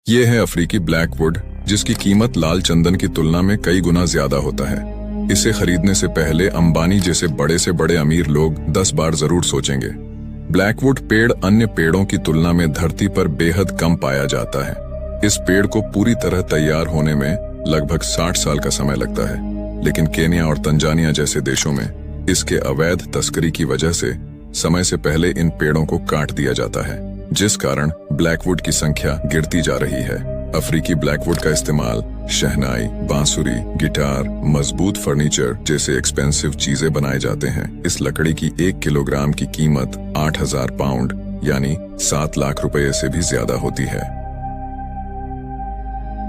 ये है अफ्रीकी ब्लैकवुड, जिसकी कीमत लाल चंदन की तुलना में कई गुना ज्यादा होता है। इसे खरीदने से पहले अंबानी जैसे बड़े से बड़े अमीर लोग 10 बार जरूर सोचेंगे। ब्लैकवुड पेड़ अन्य पेड़ों की तुलना में धरती पर बेहद कम पाया जाता है। इस पेड़ को पूरी तरह तैयार होने में लगभग 60 साल का समय लगता है, लेकिन केन्या और तंजानिया जैसे देशों में इसके अवैध तस्करी की वजह से समय से पहले इन पेड़ों को काट दिया जाता है, जिस कारण ब्लैकवुड की संख्या गिरती जा रही है। अफ्रीकी ब्लैकवुड का इस्तेमाल शहनाई, बांसुरी, गिटार, मजबूत फर्नीचर जैसे एक्सपेंसिव चीजें बनाए जाते हैं। इस लकड़ी की 1 किलोग्राम की कीमत 8000 पाउंड यानी 7 लाख रुपए से भी ज्यादा होती है।